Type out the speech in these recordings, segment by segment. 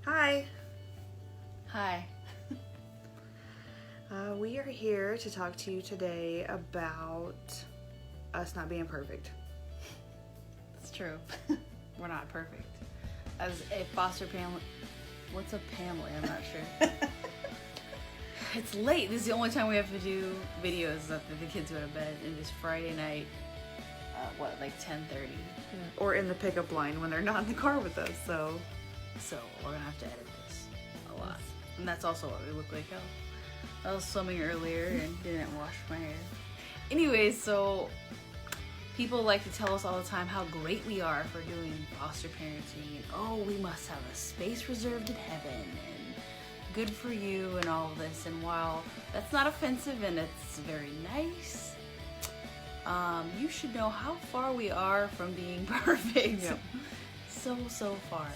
Hi. Hi. We are here to talk to you today about us not being perfect. It's true. We're not perfect. As a foster family... What's a family? I'm not sure. It's late. This is the only time we have to do videos after the kids go to bed. And it's Friday night, like 10:30. Yeah. Or in the pickup line when they're not in the car with us, so we're going to have to edit this a lot. And that's also why we look like hell. I was swimming earlier and didn't wash my hair. Anyways, so people like to tell us all the time how great we are for doing foster parenting. And, oh, we must have a space reserved in heaven. And good for you and all this. And while that's not offensive and it's very nice, you should know how far we are from being perfect. Yep. So far.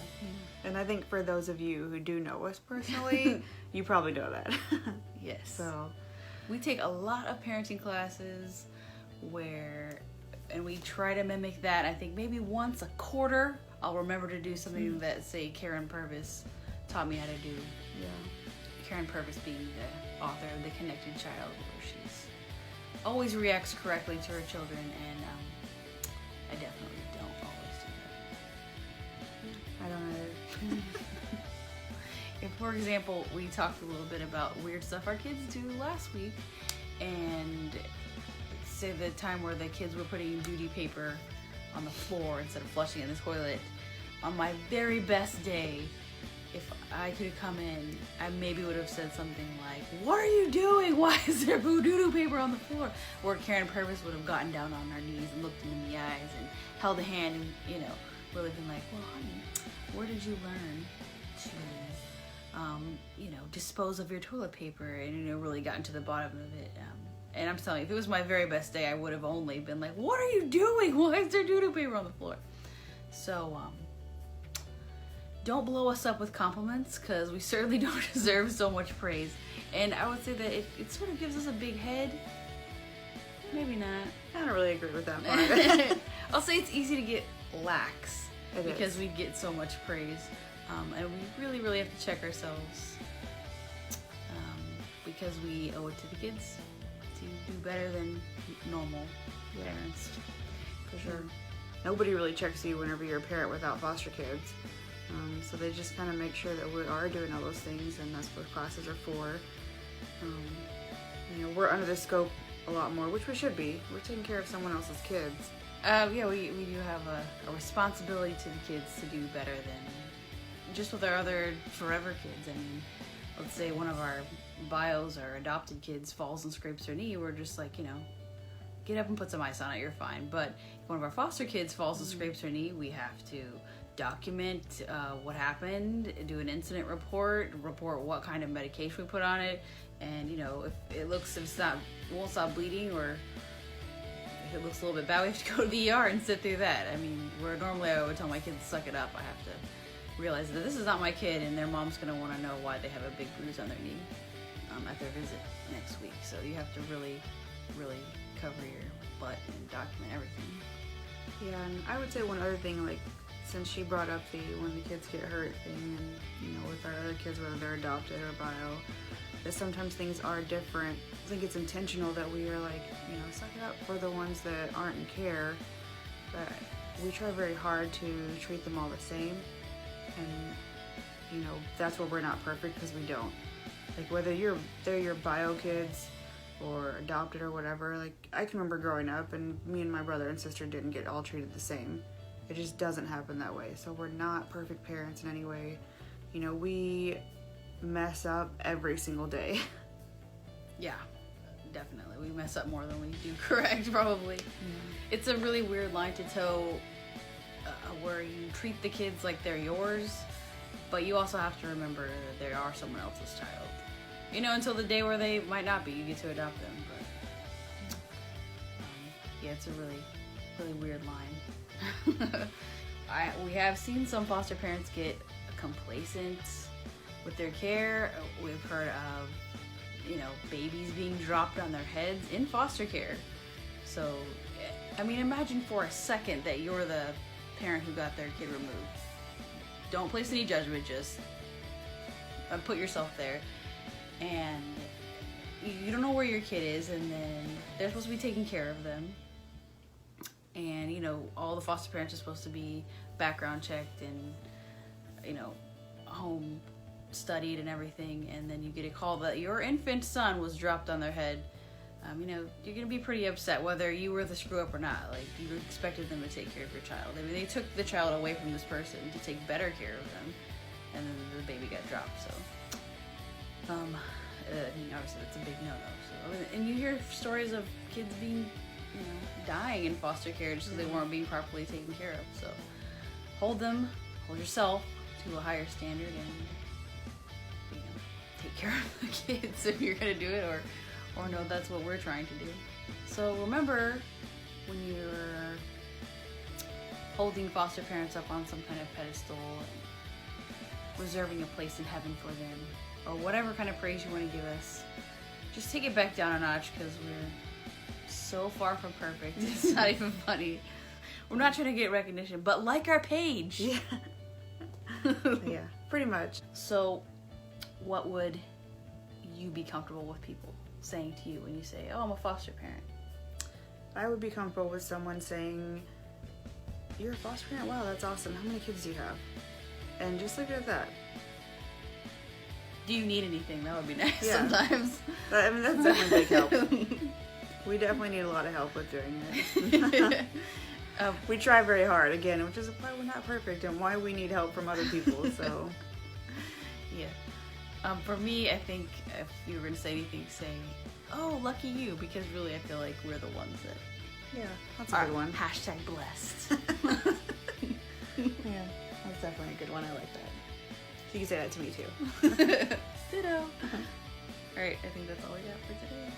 And I think for those of you who do know us personally, you probably know that. Yes. So we take a lot of parenting classes and we try to mimic that. I think maybe once a quarter I'll remember to do something that, say, Karen Purvis taught me how to do. Yeah. Karen Purvis being the author of The Connected Child, where she's always reacts correctly to her children, and I definitely don't always do that. I don't either. If, for example, we talked a little bit about weird stuff our kids do last week, and say the time where the kids were putting duty paper on the floor instead of flushing it in the toilet. On my very best day, if I could have come in, I maybe would have said something like, "What are you doing? Why is there doo-doo paper on the floor?" Or Karen Purvis would have gotten down on her knees and looked him in the eyes and held a hand and, really been like, "Well, honey, where did you learn to dispose of your toilet paper?" And, really gotten to the bottom of it. And I'm telling you, if it was my very best day, I would have only been like, "What are you doing? Why is there doo-doo paper on the floor?" So, don't blow us up with compliments, because we certainly don't deserve so much praise. And I would say that it sort of gives us a big head. Maybe not. I don't really agree with that part. I'll say it's easy to get lax because is. we get so much praise. And we really, really have to check ourselves because we owe it to the kids to do better than normal parents. For sure. Nobody really checks you whenever you're a parent without foster kids. So they just kind of make sure that we are doing all those things, and that's what classes are for. We're under the scope a lot more, which we should be. We're taking care of someone else's kids. We do have a responsibility to the kids to do better than just with our other forever kids. I mean, let's say one of our bios or adopted kids falls and scrapes their knee, we're just like, get up and put some ice on it, you're fine. But if one of our foster kids falls and scrapes their knee, we have to document what happened, do an incident report what kind of medication we put on it, and if it won't stop bleeding, or if it looks a little bit bad, we have to go to the ER and sit through that. I mean, where normally I would tell my kids to suck it up, I have to realize that this is not my kid, and their mom's going to want to know why they have a big bruise on their knee at their visit next week. So you have to really, really cover your butt and document everything. Yeah, and I would say one other thing, since she brought up the when the kids get hurt thing, and with our other kids, whether they're adopted or bio, that sometimes things are different. I think it's intentional that we are suck it up for the ones that aren't in care, but we try very hard to treat them all the same, and that's where we're not perfect, because we don't. Whether they're your bio kids or adopted or whatever, I can remember growing up and me and my brother and sister didn't get all treated the same. It just doesn't happen that way. So we're not perfect parents in any way. We mess up every single day. Yeah, definitely. We mess up more than we do correct, probably. It's a really weird line to toe where you treat the kids like they're yours, but you also have to remember that they are someone else's child. Until the day where they might not be, you get to adopt them. But yeah, it's a really, really weird line. We have seen some foster parents get complacent with their care. We've heard of, babies being dropped on their heads in foster care. So, imagine for a second that you're the parent who got their kid removed. Don't place any judgment, just put yourself there, and you don't know where your kid is, and then they're supposed to be taking care of them, and you know all the foster parents are supposed to be background checked and you know home studied and everything, and then you get a call that your infant son was dropped on their head. You know, you're gonna be pretty upset whether you were the screw up or not. Like, you expected them to take care of your child. I mean, they took the child away from this person to take better care of them, and then the baby got dropped. So, I mean, obviously that's a big no-no. So, and you hear stories of kids being, you know, dying in foster care just because they weren't being properly taken care of. So, hold yourself to a higher standard, and you know, take care of the kids if you're gonna do it, or no, that's what we're trying to do. So remember, when you're holding foster parents up on some kind of pedestal, and reserving a place in heaven for them, or whatever kind of praise you want to give us, just take it back down a notch, because we're so far from perfect. It's not even funny. We're not trying to get recognition, but like our page. Yeah. Yeah, pretty much. So, what would you be comfortable with people saying to you when you say, "Oh, I'm a foster parent"? I would be comfortable with someone saying, "You're a foster parent? Wow, that's awesome. How many kids do you have?" And just leave it at that. Do you need anything? That would be nice. Yeah. Sometimes. I mean, that's definitely big help. We definitely need a lot of help with doing it. We try very hard, again, which is why we're not perfect and why we need help from other people. So, yeah. For me, I think if you were going to say anything, say, "Oh, lucky you," because really I feel like we're the ones that yeah, that's a good one. Hashtag blessed. Yeah, that's definitely a good one. I like that. You can say that to me too. Ditto. Alright, I think that's all we got for today.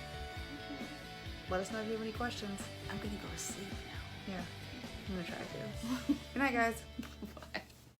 Let us know if you have any questions. I'm going to go to sleep now. Yeah, I'm gonna try to. Good night, guys.